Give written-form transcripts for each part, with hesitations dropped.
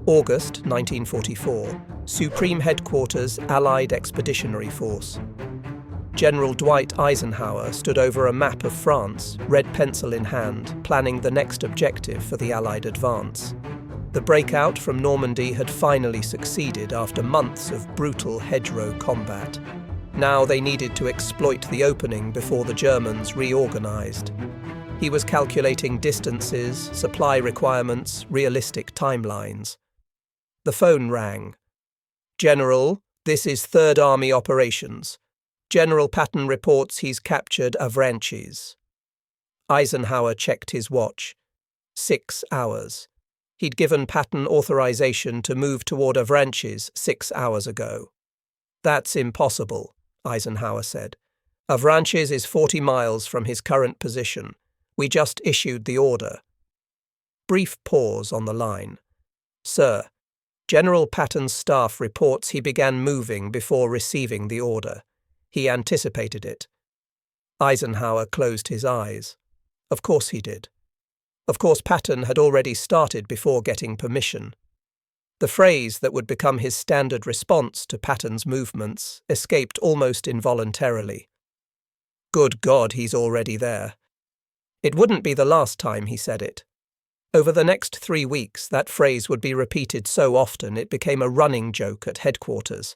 August 1944, Supreme Headquarters Allied Expeditionary Force. General Dwight Eisenhower stood over a map of France, red pencil in hand, planning the next objective for the Allied advance. The breakout from Normandy had finally succeeded after months of brutal hedgerow combat. Now they needed to exploit the opening before the Germans reorganized. He was calculating distances, supply requirements, realistic timelines. The phone rang. "General, this is Third Army operations. General Patton reports he's captured Avranches." Eisenhower checked his watch. 6 hours. He'd given Patton authorization to move toward Avranches 6 hours ago. "That's impossible," Eisenhower said. "Avranches is 40 miles from his current position. We just issued the order." Brief pause on the line. "Sir, General Patton's staff reports he began moving before receiving the order. He anticipated it." Eisenhower closed his eyes. Of course he did. Of course Patton had already started before getting permission. The phrase that would become his standard response to Patton's movements escaped almost involuntarily. "Good God, he's already there." It wouldn't be the last time he said it. Over the next 3 weeks, that phrase would be repeated so often it became a running joke at headquarters.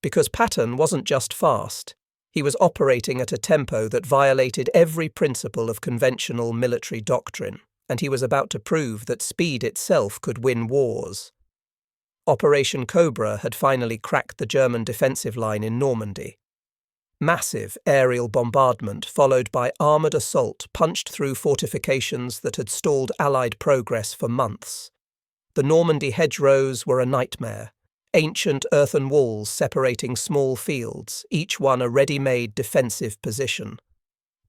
Because Patton wasn't just fast, he was operating at a tempo that violated every principle of conventional military doctrine, and he was about to prove that speed itself could win wars. Operation Cobra had finally cracked the German defensive line in Normandy. Massive aerial bombardment followed by armoured assault punched through fortifications that had stalled Allied progress for months. The Normandy hedgerows were a nightmare, ancient earthen walls separating small fields, each one a ready-made defensive position.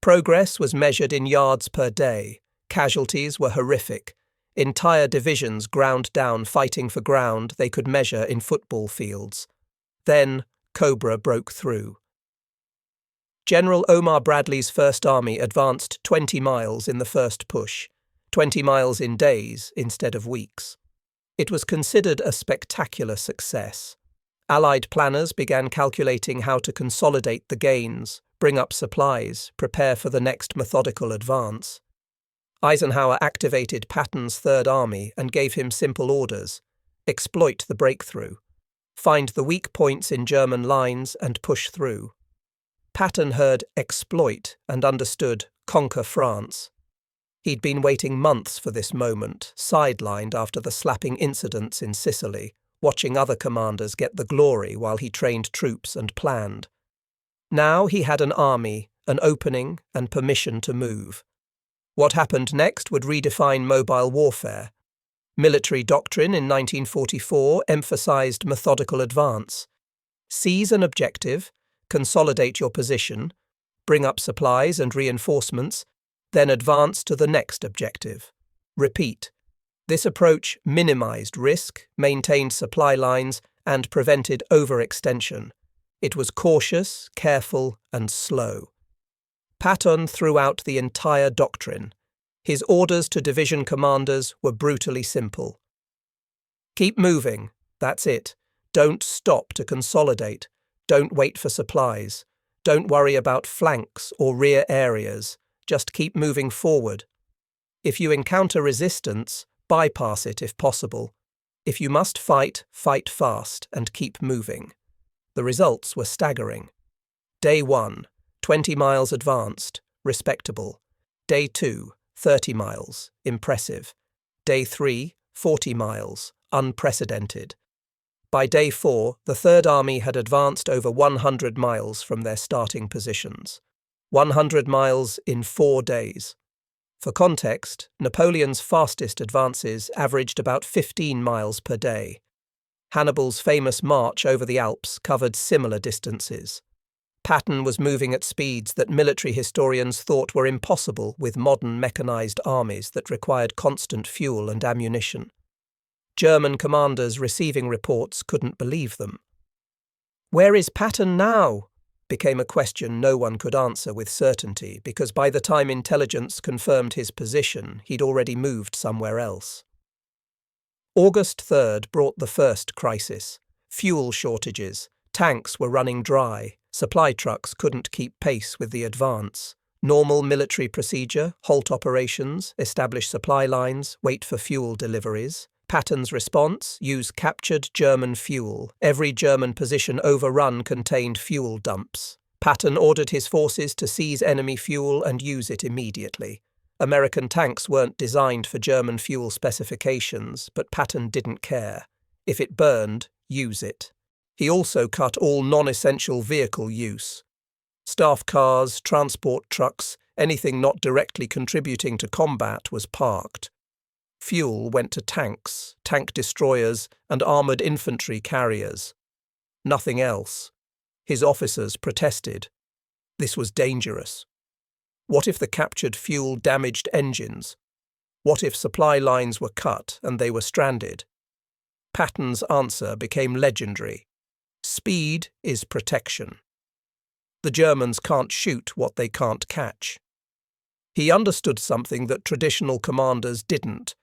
Progress was measured in yards per day, casualties were horrific, entire divisions ground down fighting for ground they could measure in football fields. Then Cobra broke through. General Omar Bradley's First Army advanced 20 miles in the first push, 20 miles in days instead of weeks. It was considered a spectacular success. Allied planners began calculating how to consolidate the gains, bring up supplies, prepare for the next methodical advance. Eisenhower activated Patton's Third Army and gave him simple orders: exploit the breakthrough, find the weak points in German lines and push through. Patton heard exploit and understood conquer France. He'd been waiting months for this moment, sidelined after the slapping incidents in Sicily, watching other commanders get the glory while he trained troops and planned. Now he had an army, an opening, and permission to move. What happened next would redefine mobile warfare. Military doctrine in 1944 emphasized methodical advance. Seize an objective, consolidate your position, bring up supplies and reinforcements, then advance to the next objective. Repeat. This approach minimized risk, maintained supply lines, and prevented overextension. It was cautious, careful, and slow. Patton threw out the entire doctrine. His orders to division commanders were brutally simple. Keep moving, that's it. Don't stop to consolidate. Don't wait for supplies. Don't worry about flanks or rear areas. Just keep moving forward. If you encounter resistance, bypass it if possible. If you must fight, fight fast and keep moving. The results were staggering. Day 1, 20 miles advanced, respectable. Day 2, 30 miles, impressive. Day 3, 40 miles, unprecedented. By day 4, the Third Army had advanced over 100 miles from their starting positions. 100 miles in 4 days. For context, Napoleon's fastest advances averaged about 15 miles per day. Hannibal's famous march over the Alps covered similar distances. Patton was moving at speeds that military historians thought were impossible with modern mechanized armies that required constant fuel and ammunition. German commanders receiving reports couldn't believe them. "Where is Patton now?" became a question no one could answer with certainty because by the time intelligence confirmed his position, he'd already moved somewhere else. August 3rd brought the first crisis. Fuel shortages. Tanks were running dry. Supply trucks couldn't keep pace with the advance. Normal military procedure: halt operations, establish supply lines, wait for fuel deliveries. Patton's response: use captured German fuel. Every German position overrun contained fuel dumps. Patton ordered his forces to seize enemy fuel and use it immediately. American tanks weren't designed for German fuel specifications, but Patton didn't care. If it burned, use it. He also cut all non-essential vehicle use. Staff cars, transport trucks, anything not directly contributing to combat was parked. Fuel went to tanks, tank destroyers, and armoured infantry carriers. Nothing else. His officers protested. This was dangerous. What if the captured fuel damaged engines? What if supply lines were cut and they were stranded? Patton's answer became legendary. Speed is protection. The Germans can't shoot what they can't catch. He understood something that traditional commanders didn't.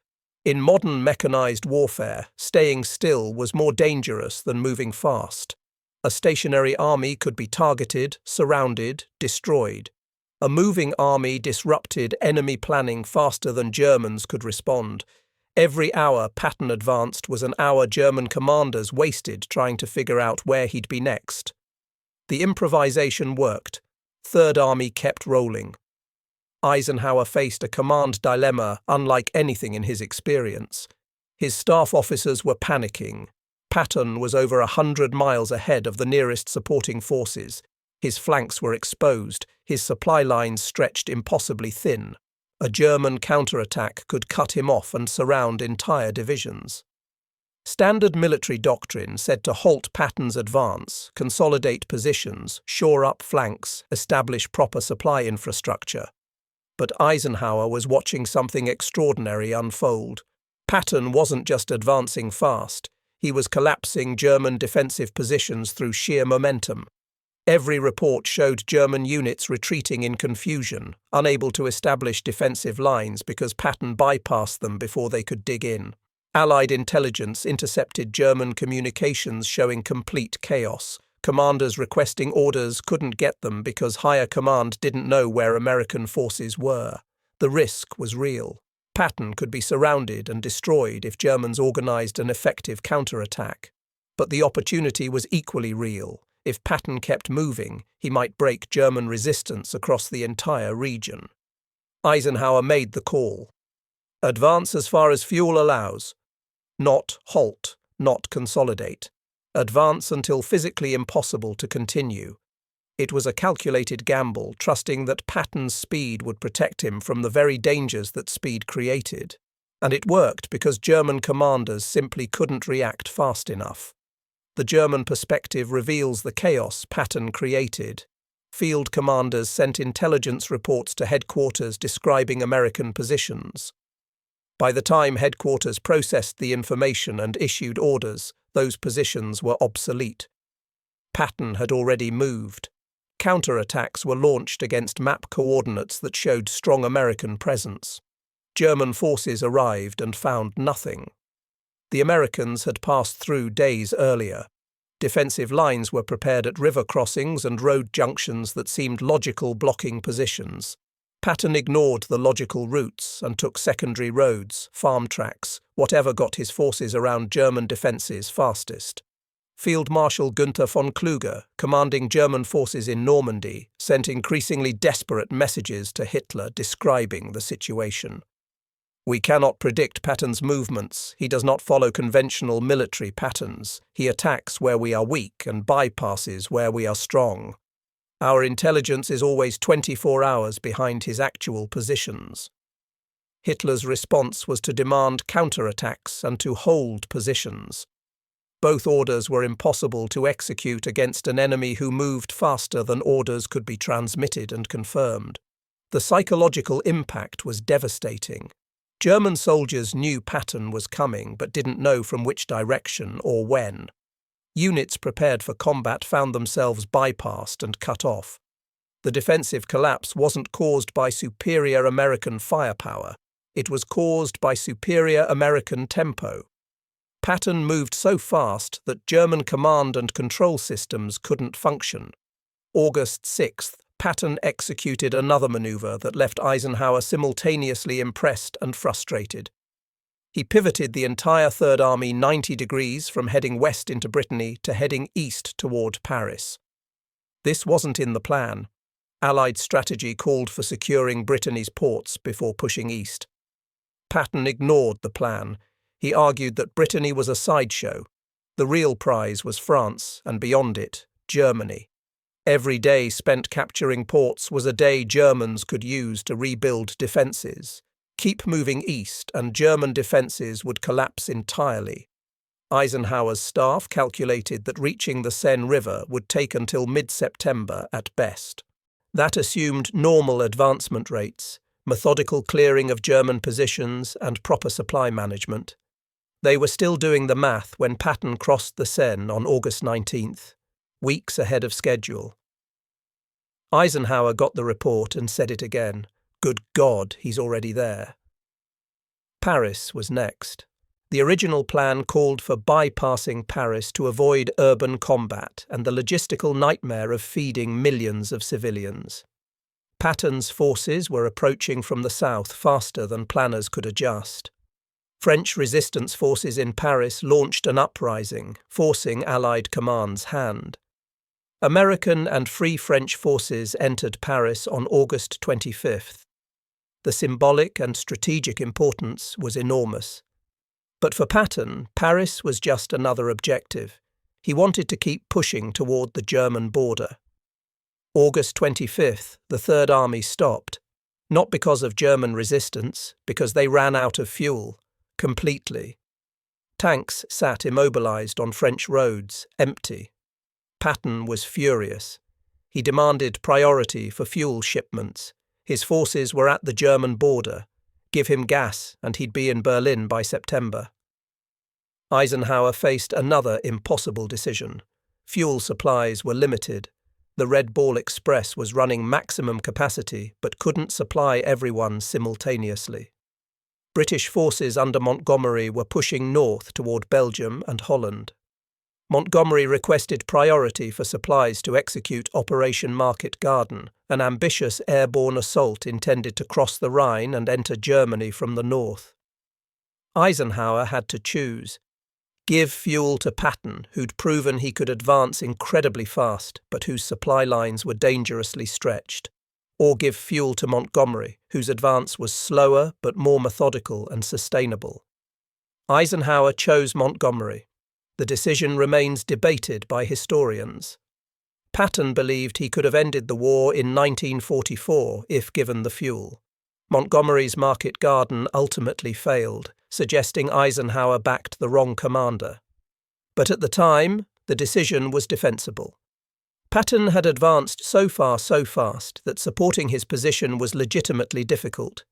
In modern mechanized warfare, staying still was more dangerous than moving fast. A stationary army could be targeted, surrounded, destroyed. A moving army disrupted enemy planning faster than Germans could respond. Every hour Patton advanced was an hour German commanders wasted trying to figure out where he'd be next. The improvisation worked. Third Army kept rolling. Eisenhower faced a command dilemma unlike anything in his experience. His staff officers were panicking. Patton was over 100 miles ahead of the nearest supporting forces. His flanks were exposed, his supply lines stretched impossibly thin. A German counterattack could cut him off and surround entire divisions. Standard military doctrine said to halt Patton's advance, consolidate positions, shore up flanks, establish proper supply infrastructure. But Eisenhower was watching something extraordinary unfold. Patton wasn't just advancing fast, he was collapsing German defensive positions through sheer momentum. Every report showed German units retreating in confusion, unable to establish defensive lines because Patton bypassed them before they could dig in. Allied intelligence intercepted German communications showing complete chaos. Commanders requesting orders couldn't get them because higher command didn't know where American forces were. The risk was real. Patton could be surrounded and destroyed if Germans organized an effective counterattack. But the opportunity was equally real. If Patton kept moving, he might break German resistance across the entire region. Eisenhower made the call. Advance as far as fuel allows. Not halt, not consolidate. Advance until physically impossible to continue. It was a calculated gamble, trusting that Patton's speed would protect him from the very dangers that speed created. And it worked because German commanders simply couldn't react fast enough. The German perspective reveals the chaos Patton created. Field commanders sent intelligence reports to headquarters describing American positions. By the time headquarters processed the information and issued orders, those positions were obsolete. Patton had already moved. Counterattacks were launched against map coordinates that showed strong American presence. German forces arrived and found nothing. The Americans had passed through days earlier. Defensive lines were prepared at river crossings and road junctions that seemed logical blocking positions. Patton ignored the logical routes and took secondary roads, farm tracks, whatever got his forces around German defences fastest. Field Marshal Günther von Kluge, commanding German forces in Normandy, sent increasingly desperate messages to Hitler describing the situation. We cannot predict Patton's movements. He does not follow conventional military patterns. He attacks where we are weak and bypasses where we are strong. Our intelligence is always 24 hours behind his actual positions. Hitler's response was to demand counterattacks and to hold positions. Both orders were impossible to execute against an enemy who moved faster than orders could be transmitted and confirmed. The psychological impact was devastating. German soldiers knew Patton was coming but didn't know from which direction or when. Units prepared for combat found themselves bypassed and cut off. The defensive collapse wasn't caused by superior American firepower. It was caused by superior American tempo. Patton moved so fast that German command and control systems couldn't function. August 6th, Patton executed another maneuver that left Eisenhower simultaneously impressed and frustrated. He pivoted the entire Third Army 90 degrees from heading west into Brittany to heading east toward Paris. This wasn't in the plan. Allied strategy called for securing Brittany's ports before pushing east. Patton ignored the plan. He argued that Brittany was a sideshow. The real prize was France, and beyond it, Germany. Every day spent capturing ports was a day Germans could use to rebuild defences. Keep moving east, and German defences would collapse entirely. Eisenhower's staff calculated that reaching the Seine River would take until mid-September at best. That assumed normal advancement rates, methodical clearing of German positions, and proper supply management. They were still doing the math when Patton crossed the Seine on August 19th, weeks ahead of schedule. Eisenhower got the report and said it again. Good God, he's already there. Paris was next. The original plan called for bypassing Paris to avoid urban combat and the logistical nightmare of feeding millions of civilians. Patton's forces were approaching from the south faster than planners could adjust. French resistance forces in Paris launched an uprising, forcing Allied command's hand. American and Free French forces entered Paris on August 25th. The symbolic and strategic importance was enormous. But for Patton, Paris was just another objective. He wanted to keep pushing toward the German border. August 25th, the Third Army stopped, not because of German resistance, because they ran out of fuel. Completely. Tanks sat immobilized on French roads, empty. Patton was furious. He demanded priority for fuel shipments. His forces were at the German border. Give him gas and he'd be in Berlin by September. Eisenhower faced another impossible decision. Fuel supplies were limited. The Red Ball Express was running maximum capacity but couldn't supply everyone simultaneously. British forces under Montgomery were pushing north toward Belgium and Holland. Montgomery requested priority for supplies to execute Operation Market Garden, an ambitious airborne assault intended to cross the Rhine and enter Germany from the north. Eisenhower had to choose. Give fuel to Patton, who'd proven he could advance incredibly fast, but whose supply lines were dangerously stretched. Or give fuel to Montgomery, whose advance was slower but more methodical and sustainable. Eisenhower chose Montgomery. The decision remains debated by historians. Patton believed he could have ended the war in 1944 if given the fuel. Montgomery's Market Garden ultimately failed, suggesting Eisenhower backed the wrong commander. But at the time, the decision was defensible. Patton had advanced so far so fast that supporting his position was legitimately difficult,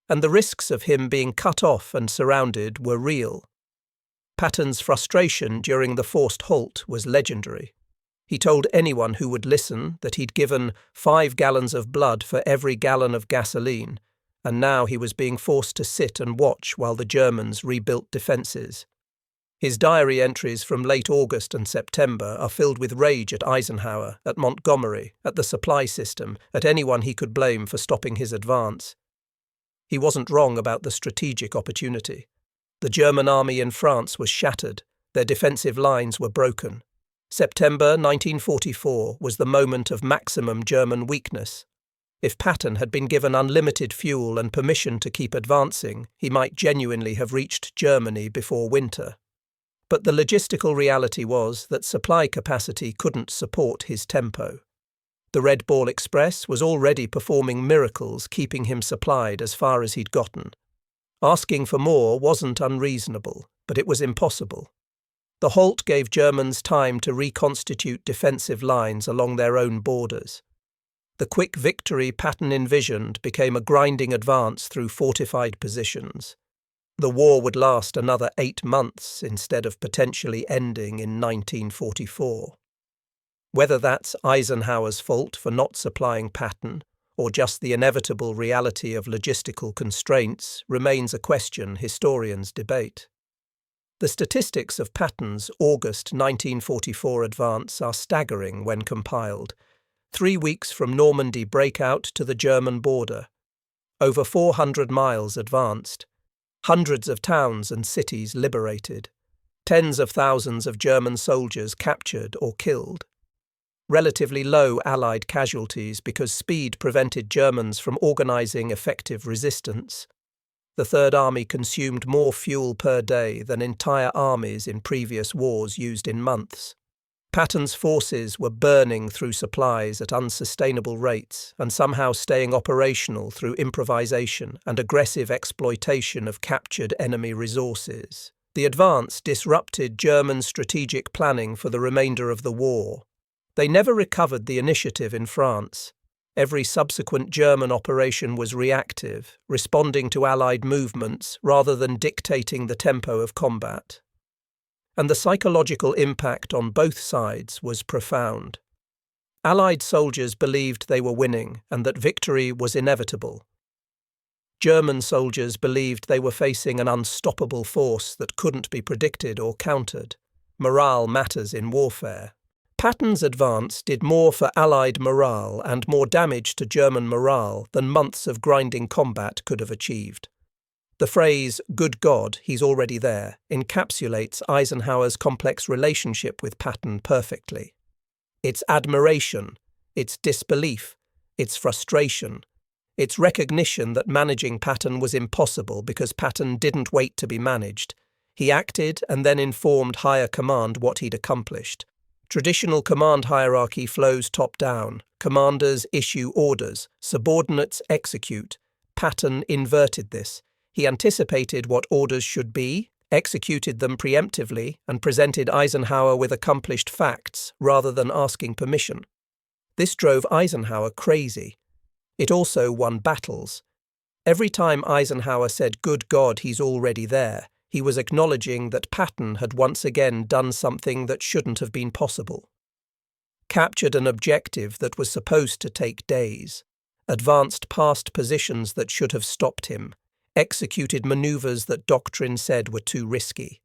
and the risks of him being cut off and surrounded were real. Patton's frustration during the forced halt was legendary. He told anyone who would listen that he'd given 5 gallons of blood for every gallon of gasoline, and now he was being forced to sit and watch while the Germans rebuilt defences. His diary entries from late August and September are filled with rage at Eisenhower, at Montgomery, at the supply system, at anyone he could blame for stopping his advance. He wasn't wrong about the strategic opportunity. The German army in France was shattered. Their defensive lines were broken. September 1944 was the moment of maximum German weakness. If Patton had been given unlimited fuel and permission to keep advancing, he might genuinely have reached Germany before winter. But the logistical reality was that supply capacity couldn't support his tempo. The Red Ball Express was already performing miracles, keeping him supplied as far as he'd gotten. Asking for more wasn't unreasonable, but it was impossible. The halt gave Germans time to reconstitute defensive lines along their own borders. The quick victory Patton envisioned became a grinding advance through fortified positions. The war would last another 8 months instead of potentially ending in 1944. Whether that's Eisenhower's fault for not supplying Patton, or just the inevitable reality of logistical constraints, remains a question historians debate. The statistics of Patton's August 1944 advance are staggering when compiled. 3 weeks from Normandy breakout to the German border. Over 400 miles advanced. Hundreds of towns and cities liberated. Tens of thousands of German soldiers captured or killed. Relatively low Allied casualties because speed prevented Germans from organizing effective resistance. The Third Army consumed more fuel per day than entire armies in previous wars used in months. Patton's forces were burning through supplies at unsustainable rates and somehow staying operational through improvisation and aggressive exploitation of captured enemy resources. The advance disrupted German strategic planning for the remainder of the war. They never recovered the initiative in France. Every subsequent German operation was reactive, responding to Allied movements rather than dictating the tempo of combat. And the psychological impact on both sides was profound. Allied soldiers believed they were winning and that victory was inevitable. German soldiers believed they were facing an unstoppable force that couldn't be predicted or countered. Morale matters in warfare. Patton's advance did more for Allied morale and more damage to German morale than months of grinding combat could have achieved. The phrase, "Good God, he's already there," encapsulates Eisenhower's complex relationship with Patton perfectly. It's admiration, it's disbelief, it's frustration, it's recognition that managing Patton was impossible because Patton didn't wait to be managed. He acted and then informed higher command what he'd accomplished. Traditional command hierarchy flows top-down. Commanders issue orders, subordinates execute. Patton inverted this. He anticipated what orders should be, executed them preemptively, and presented Eisenhower with accomplished facts rather than asking permission. This drove Eisenhower crazy. It also won battles. Every time Eisenhower said, "Good God, he's already there," he was acknowledging that Patton had once again done something that shouldn't have been possible. Captured an objective that was supposed to take days, advanced past positions that should have stopped him, executed maneuvers that doctrine said were too risky,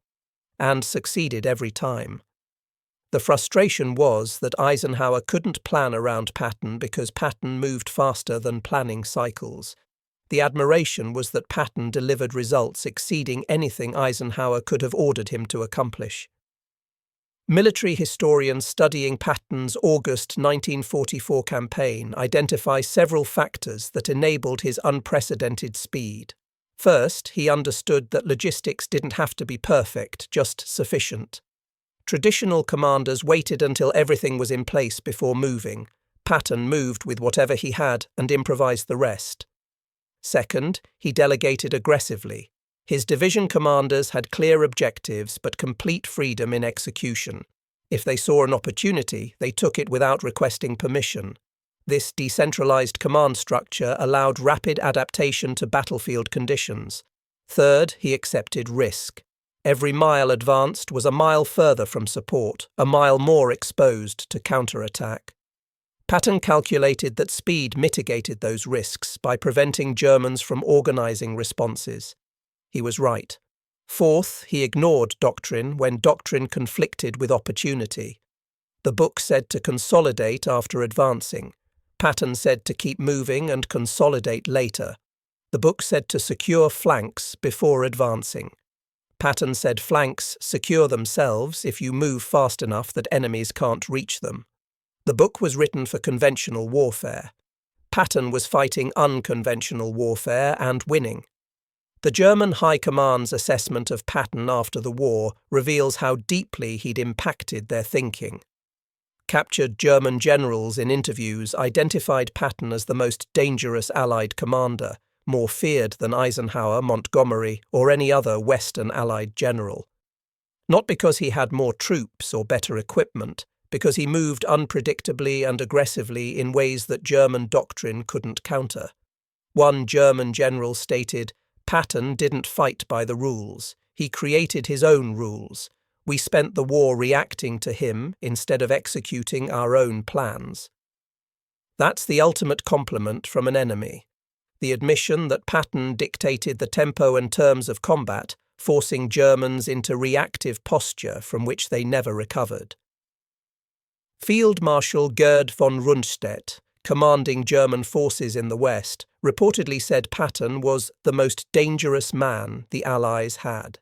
and succeeded every time. The frustration was that Eisenhower couldn't plan around Patton because Patton moved faster than planning cycles. The admiration was that Patton delivered results exceeding anything Eisenhower could have ordered him to accomplish. Military historians studying Patton's August 1944 campaign identify several factors that enabled his unprecedented speed. First, he understood that logistics didn't have to be perfect, just sufficient. Traditional commanders waited until everything was in place before moving. Patton moved with whatever he had and improvised the rest. Second, he delegated aggressively. His division commanders had clear objectives but complete freedom in execution. If they saw an opportunity, they took it without requesting permission. This decentralized command structure allowed rapid adaptation to battlefield conditions. Third, he accepted risk. Every mile advanced was a mile further from support, a mile more exposed to counterattack. Patton calculated that speed mitigated those risks by preventing Germans from organizing responses. He was right. Fourth, he ignored doctrine when doctrine conflicted with opportunity. The book said to consolidate after advancing. Patton said to keep moving and consolidate later. The book said to secure flanks before advancing. Patton said flanks secure themselves if you move fast enough that enemies can't reach them. The book was written for conventional warfare. Patton was fighting unconventional warfare and winning. The German High Command's assessment of Patton after the war reveals how deeply he'd impacted their thinking. Captured German generals in interviews identified Patton as the most dangerous Allied commander, more feared than Eisenhower, Montgomery, or any other Western Allied general. Not because he had more troops or better equipment, because he moved unpredictably and aggressively in ways that German doctrine couldn't counter. One German general stated, "Patton didn't fight by the rules. He created his own rules. We spent the war reacting to him instead of executing our own plans." That's the ultimate compliment from an enemy. The admission that Patton dictated the tempo and terms of combat, forcing Germans into reactive posture from which they never recovered. Field Marshal Gerd von Rundstedt, commanding German forces in the West, reportedly said Patton was the most dangerous man the Allies had.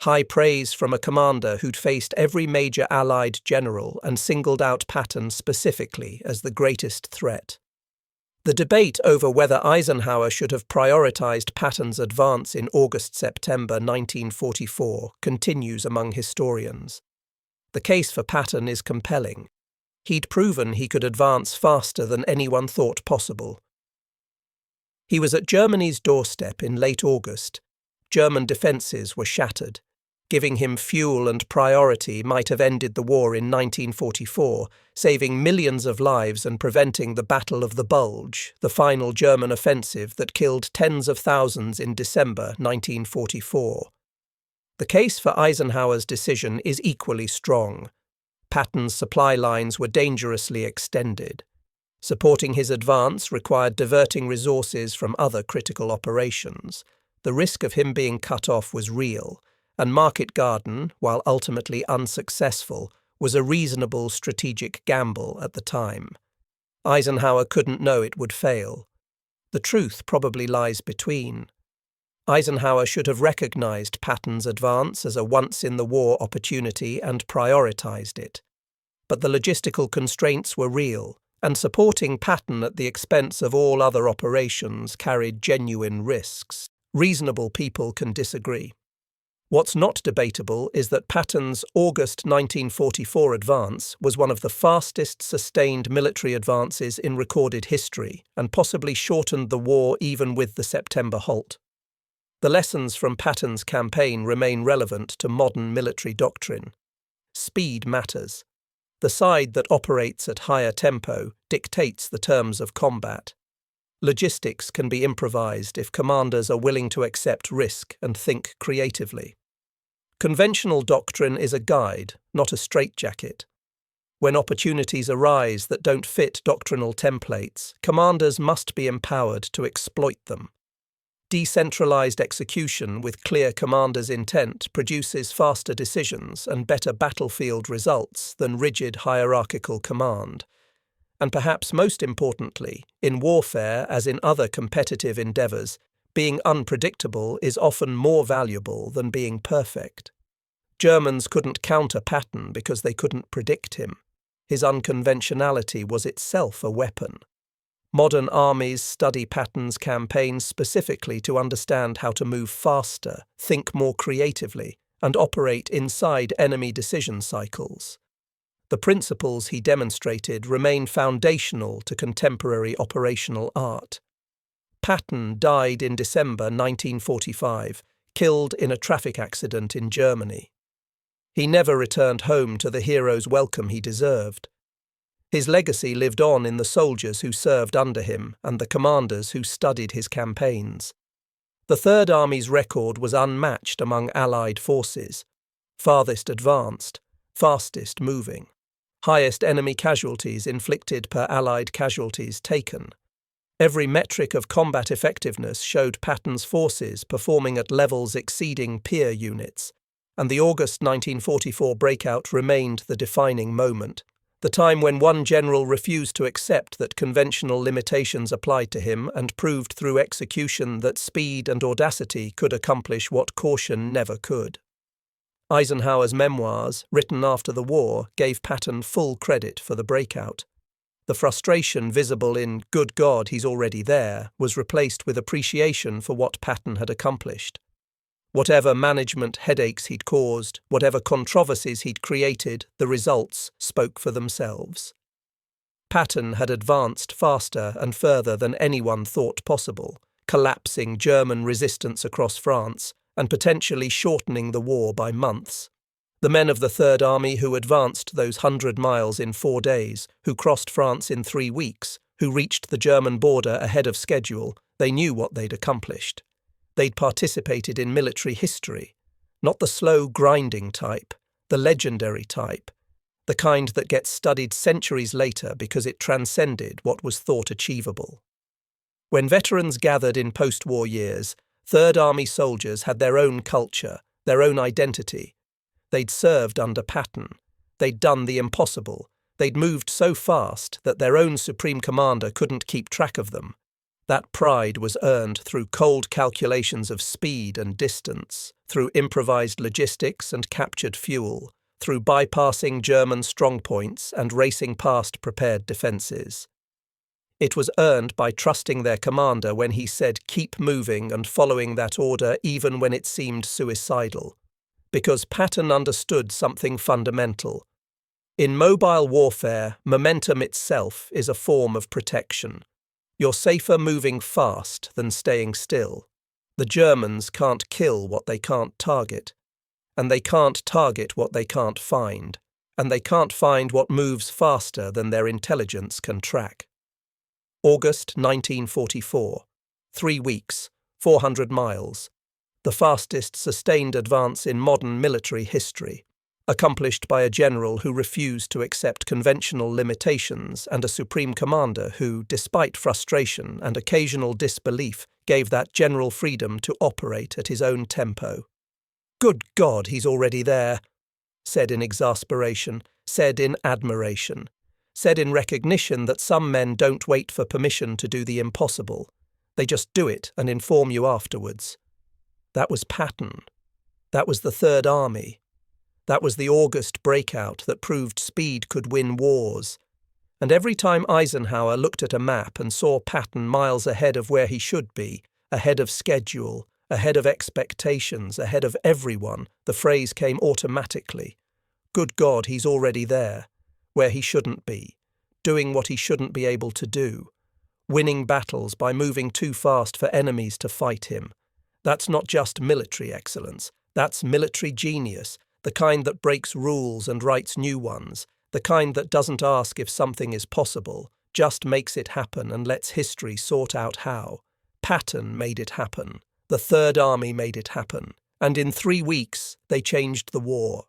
High praise from a commander who'd faced every major Allied general and singled out Patton specifically as the greatest threat. The debate over whether Eisenhower should have prioritized Patton's advance in August-September 1944 continues among historians. The case for Patton is compelling. He'd proven he could advance faster than anyone thought possible. He was at Germany's doorstep in late August. German defences were shattered. Giving him fuel and priority might have ended the war in 1944, saving millions of lives and preventing the Battle of the Bulge, the final German offensive that killed tens of thousands in December 1944. The case for Eisenhower's decision is equally strong. Patton's supply lines were dangerously extended. Supporting his advance required diverting resources from other critical operations. The risk of him being cut off was real, and Market Garden, while ultimately unsuccessful, was a reasonable strategic gamble at the time. Eisenhower couldn't know it would fail. The truth probably lies between. Eisenhower should have recognized Patton's advance as a once-in-the-war opportunity and prioritized it. But the logistical constraints were real, and supporting Patton at the expense of all other operations carried genuine risks. Reasonable people can disagree. What's not debatable is that Patton's August 1944 advance was one of the fastest sustained military advances in recorded history and possibly shortened the war even with the September halt. The lessons from Patton's campaign remain relevant to modern military doctrine. Speed matters. The side that operates at higher tempo dictates the terms of combat. Logistics can be improvised if commanders are willing to accept risk and think creatively. Conventional doctrine is a guide, not a straitjacket. When opportunities arise that don't fit doctrinal templates, commanders must be empowered to exploit them. Decentralized execution with clear commander's intent produces faster decisions and better battlefield results than rigid hierarchical command. And perhaps most importantly, in warfare as in other competitive endeavors, being unpredictable is often more valuable than being perfect. Germans couldn't counter Patton because they couldn't predict him. His unconventionality was itself a weapon. Modern armies study Patton's campaigns specifically to understand how to move faster, think more creatively, and operate inside enemy decision cycles. The principles he demonstrated remain foundational to contemporary operational art. Patton died in December 1945, killed in a traffic accident in Germany. He never returned home to the hero's welcome he deserved. His legacy lived on in the soldiers who served under him and the commanders who studied his campaigns. The Third Army's record was unmatched among Allied forces. Farthest advanced, fastest moving. Highest enemy casualties inflicted per Allied casualties taken. Every metric of combat effectiveness showed Patton's forces performing at levels exceeding peer units, and the August 1944 breakout remained the defining moment, the time when one general refused to accept that conventional limitations applied to him and proved through execution that speed and audacity could accomplish what caution never could. Eisenhower's memoirs, written after the war, gave Patton full credit for the breakout. The frustration visible in "good God, he's already there" was replaced with appreciation for what Patton had accomplished. Whatever management headaches he'd caused, whatever controversies he'd created, the results spoke for themselves. Patton had advanced faster and further than anyone thought possible, collapsing German resistance across France and potentially shortening the war by months. The men of the Third Army who advanced those 100 miles in 4 days, who crossed France in 3 weeks, who reached the German border ahead of schedule, they knew what they'd accomplished. They'd participated in military history, not the slow grinding type, the legendary type, the kind that gets studied centuries later because it transcended what was thought achievable. When veterans gathered in post-war years, Third Army soldiers had their own culture, their own identity. They'd served under Patton. They'd done the impossible. They'd moved so fast that their own supreme commander couldn't keep track of them. That pride was earned through cold calculations of speed and distance, through improvised logistics and captured fuel, through bypassing German strongpoints and racing past prepared defences. It was earned by trusting their commander when he said keep moving and following that order even when it seemed suicidal. Because Patton understood something fundamental. In mobile warfare, momentum itself is a form of protection. You're safer moving fast than staying still. The Germans can't kill what they can't target. And they can't target what they can't find. And they can't find what moves faster than their intelligence can track. August 1944. 3 weeks, 400 miles. The fastest sustained advance in modern military history, accomplished by a general who refused to accept conventional limitations and a supreme commander who, despite frustration and occasional disbelief, gave that general freedom to operate at his own tempo. "Good God, he's already there," said in exasperation, said in admiration, said in recognition that some men don't wait for permission to do the impossible. They just do it and inform you afterwards. That was Patton. That was the Third Army. That was the August breakout that proved speed could win wars. And every time Eisenhower looked at a map and saw Patton miles ahead of where he should be, ahead of schedule, ahead of expectations, ahead of everyone, the phrase came automatically. Good God, he's already there, where he shouldn't be, doing what he shouldn't be able to do, winning battles by moving too fast for enemies to fight him. That's not just military excellence, that's military genius, the kind that breaks rules and writes new ones, the kind that doesn't ask if something is possible, just makes it happen and lets history sort out how. Patton made it happen. The Third Army made it happen. And in 3 weeks, they changed the war.